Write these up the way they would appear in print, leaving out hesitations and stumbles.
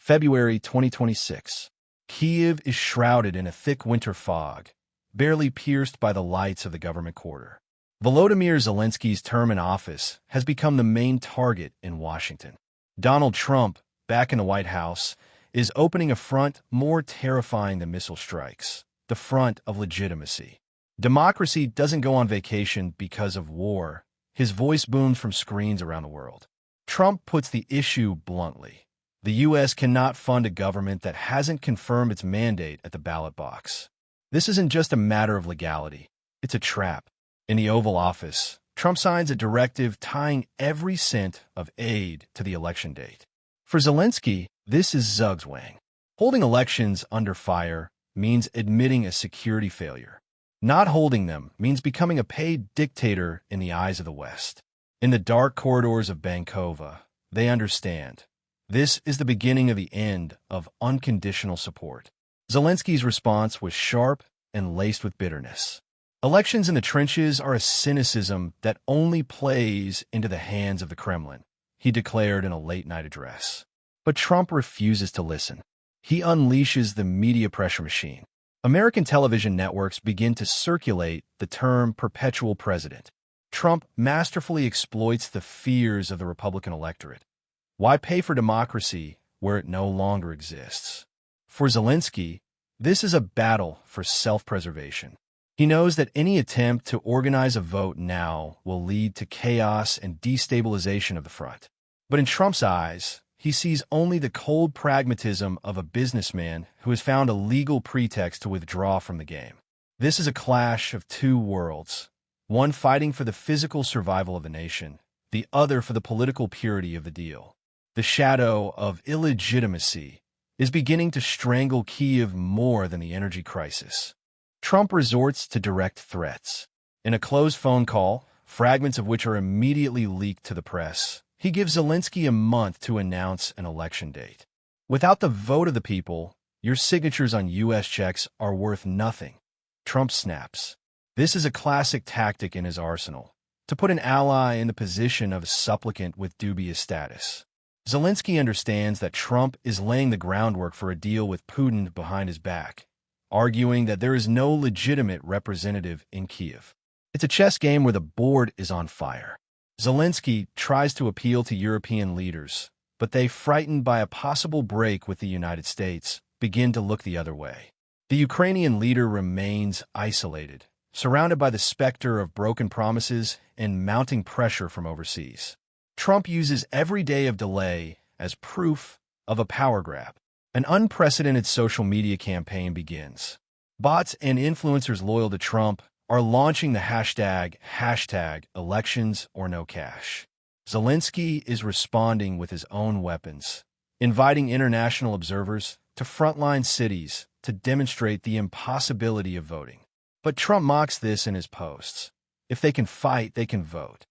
February 2026. Kyiv is shrouded in a thick winter fog, barely pierced by the lights of the government quarter. Volodymyr Zelensky's term in office has become the main target in Washington. Donald Trump, back in the White House, is opening a front more terrifying than missile strikes, the front of legitimacy. Democracy doesn't go on vacation because of war. His voice booms from screens around the world. Trump puts the issue bluntly. The U.S. cannot fund a government that hasn't confirmed its mandate at the ballot box. This isn't just a matter of legality. It's a trap. In the Oval Office, Trump signs a directive tying every cent of aid to the election date. For Zelensky, this is zugzwang. Holding elections under fire means admitting a security failure. Not holding them means becoming a paid dictator in the eyes of the West. In the dark corridors of Bankova, they understand. This is the beginning of the end of unconditional support. Zelensky's response was sharp and laced with bitterness. Elections in the trenches are a cynicism that only plays into the hands of the Kremlin, he declared in a late-night address. But Trump refuses to listen. He unleashes the media pressure machine. American television networks begin to circulate the term perpetual president. Trump masterfully exploits the fears of the Republican electorate. Why pay for democracy where it no longer exists? For Zelensky, this is a battle for self-preservation. He knows that any attempt to organize a vote now will lead to chaos and destabilization of the front. But in Trump's eyes, he sees only the cold pragmatism of a businessman who has found a legal pretext to withdraw from the game. This is a clash of two worlds, one fighting for the physical survival of the nation, the other for the political purity of the deal. The shadow of illegitimacy is beginning to strangle Kyiv more than the energy crisis. Trump resorts to direct threats. In a closed phone call, fragments of which are immediately leaked to the press, he gives Zelensky a month to announce an election date. Without the vote of the people, your signatures on U.S. checks are worth nothing. Trump snaps. This is a classic tactic in his arsenal, to put an ally in the position of a supplicant with dubious status. Zelensky understands that Trump is laying the groundwork for a deal with Putin behind his back, arguing that there is no legitimate representative in Kyiv. It's a chess game where the board is on fire. Zelensky tries to appeal to European leaders, but they, frightened by a possible break with the United States, begin to look the other way. The Ukrainian leader remains isolated, surrounded by the specter of broken promises and mounting pressure from overseas. Trump uses every day of delay as proof of a power grab. An unprecedented social media campaign begins. Bots and influencers loyal to Trump are launching the hashtag #ElectionsOrNoCash. Zelensky is responding with his own weapons, inviting international observers to frontline cities to demonstrate the impossibility of voting. But Trump mocks this in his posts. If they can fight, they can vote.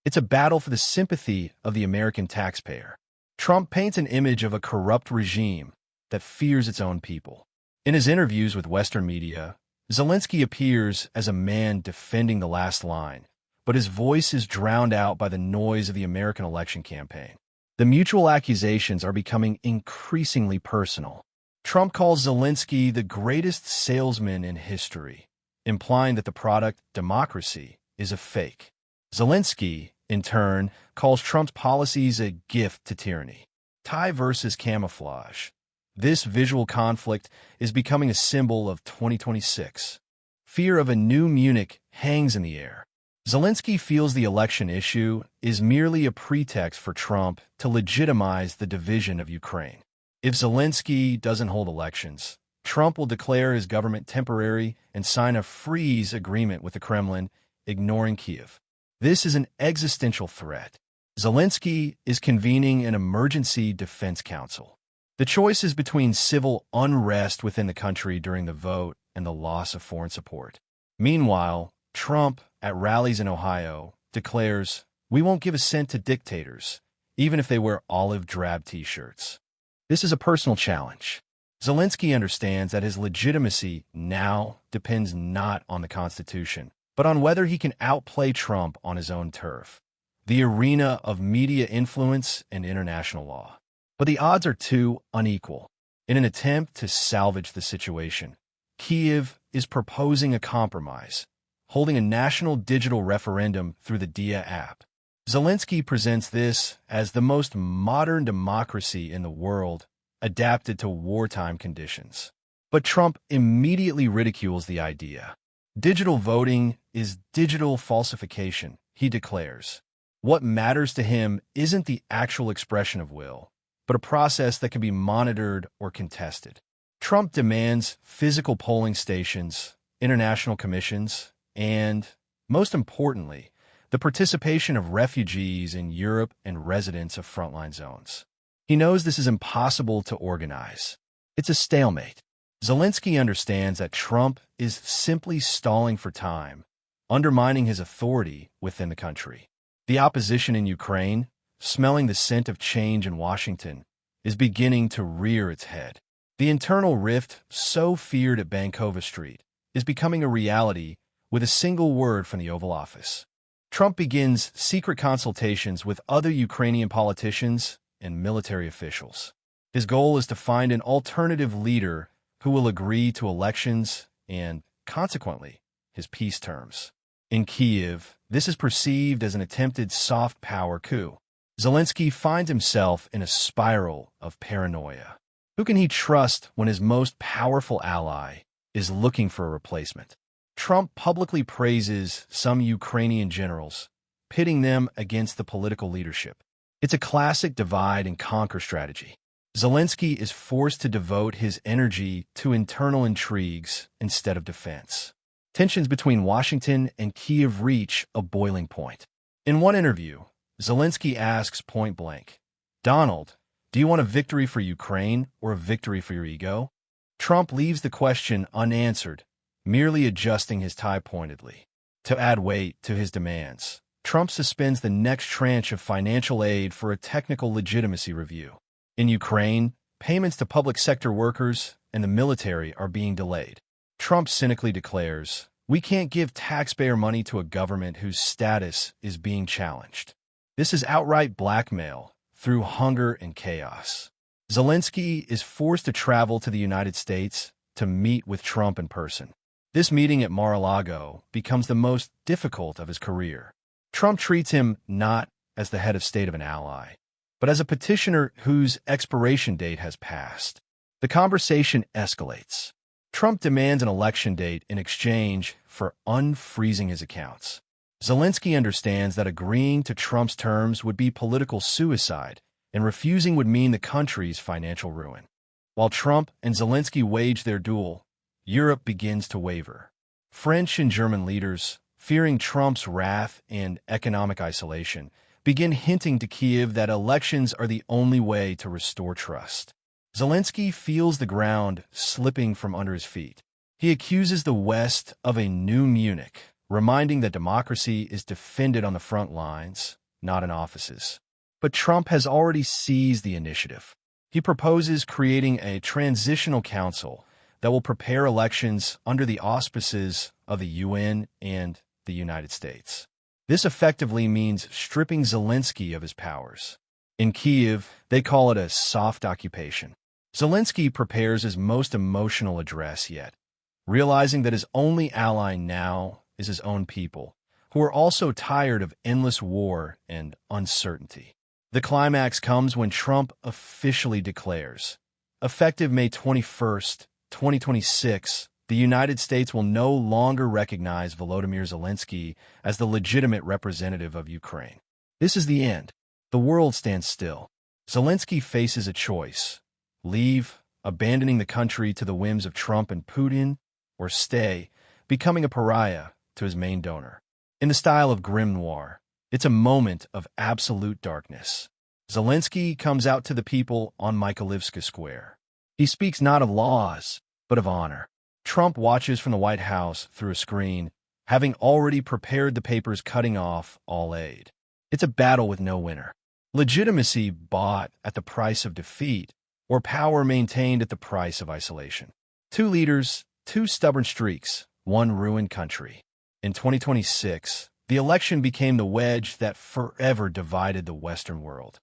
It's a battle for the sympathy of the American taxpayer. Trump paints an image of a corrupt regime that fears its own people. In his interviews with Western media, Zelensky appears as a man defending the last line, but his voice is drowned out by the noise of the American election campaign. The mutual accusations are becoming increasingly personal. Trump calls Zelensky the greatest salesman in history, implying that the product, democracy, is a fake. Zelensky, in turn, calls Trump's policies a gift to tyranny. Tie versus camouflage. This visual conflict is becoming a symbol of 2026. Fear of a new Munich hangs in the air. Zelensky feels the election issue is merely a pretext for Trump to legitimize the division of Ukraine. If Zelensky doesn't hold elections, Trump will declare his government temporary and sign a freeze agreement with the Kremlin, ignoring Kyiv. This is an existential threat. Zelensky is convening an emergency defense council. The choice is between civil unrest within the country during the vote and the loss of foreign support. Meanwhile, Trump, at rallies in Ohio, declares, "We won't give a cent to dictators, even if they wear olive drab t-shirts." This is a personal challenge. Zelensky understands that his legitimacy now depends not on the Constitution, but on whether he can outplay Trump on his own turf, the arena of media influence and international law. But the odds are too unequal. In an attempt to salvage the situation, Kyiv is proposing a compromise, holding a national digital referendum through the Dia app. Zelensky presents this as the most modern democracy in the world, adapted to wartime conditions. But Trump immediately ridicules the idea. Digital voting is digital falsification, he declares. What matters to him isn't the actual expression of will, but a process that can be monitored or contested. Trump demands physical polling stations, international commissions, and, most importantly, the participation of refugees in Europe and residents of frontline zones. He knows this is impossible to organize. It's a stalemate. Zelensky understands that Trump is simply stalling for time, undermining his authority within the country. The opposition in Ukraine, smelling the scent of change in Washington, is beginning to rear its head. The internal rift, so feared at Bankova Street, is becoming a reality with a single word from the Oval Office. Trump begins secret consultations with other Ukrainian politicians and military officials. His goal is to find an alternative leader who will agree to elections and, consequently, his peace terms. In Kyiv, this is perceived as an attempted soft power coup. Zelensky finds himself in a spiral of paranoia. Who can he trust when his most powerful ally is looking for a replacement? Trump publicly praises some Ukrainian generals, pitting them against the political leadership. It's a classic divide-and-conquer strategy. Zelensky is forced to devote his energy to internal intrigues instead of defense. Tensions between Washington and Kyiv reach a boiling point. In one interview, Zelensky asks point-blank, "Donald, do you want a victory for Ukraine or a victory for your ego?" Trump leaves the question unanswered, merely adjusting his tie pointedly. To add weight to his demands, Trump suspends the next tranche of financial aid for a technical legitimacy review. In Ukraine, payments to public sector workers and the military are being delayed. Trump cynically declares, "We can't give taxpayer money to a government whose status is being challenged." This is outright blackmail through hunger and chaos. Zelensky is forced to travel to the United States to meet with Trump in person. This meeting at Mar-a-Lago becomes the most difficult of his career. Trump treats him not as the head of state of an ally, but as a petitioner whose expiration date has passed. The conversation escalates. Trump demands an election date in exchange for unfreezing his accounts. Zelensky understands that agreeing to Trump's terms would be political suicide, and refusing would mean the country's financial ruin. While Trump and Zelensky wage their duel, Europe begins to waver. French and German leaders, fearing Trump's wrath and economic isolation, begin hinting to Kyiv that elections are the only way to restore trust. Zelensky feels the ground slipping from under his feet. He accuses the West of a new Munich, reminding that democracy is defended on the front lines, not in offices. But Trump has already seized the initiative. He proposes creating a transitional council that will prepare elections under the auspices of the UN and the United States. This effectively means stripping Zelensky of his powers. In Kyiv, they call it a soft occupation. Zelensky prepares his most emotional address yet, realizing that his only ally now is his own people, who are also tired of endless war and uncertainty. The climax comes when Trump officially declares, effective May 21st, 2026, the United States will no longer recognize Volodymyr Zelensky as the legitimate representative of Ukraine. This is the end. The world stands still. Zelensky faces a choice: leave, abandoning the country to the whims of Trump and Putin, or stay, becoming a pariah to his main donor. In the style of grim noir, it's a moment of absolute darkness. Zelensky comes out to the people on Mykolivska Square. He speaks not of laws, but of honor. Trump watches from the White House through a screen, having already prepared the papers cutting off all aid. It's a battle with no winner. Legitimacy bought at the price of defeat, or power maintained at the price of isolation. Two leaders, two stubborn streaks, one ruined country. In 2026, the election became the wedge that forever divided the Western world.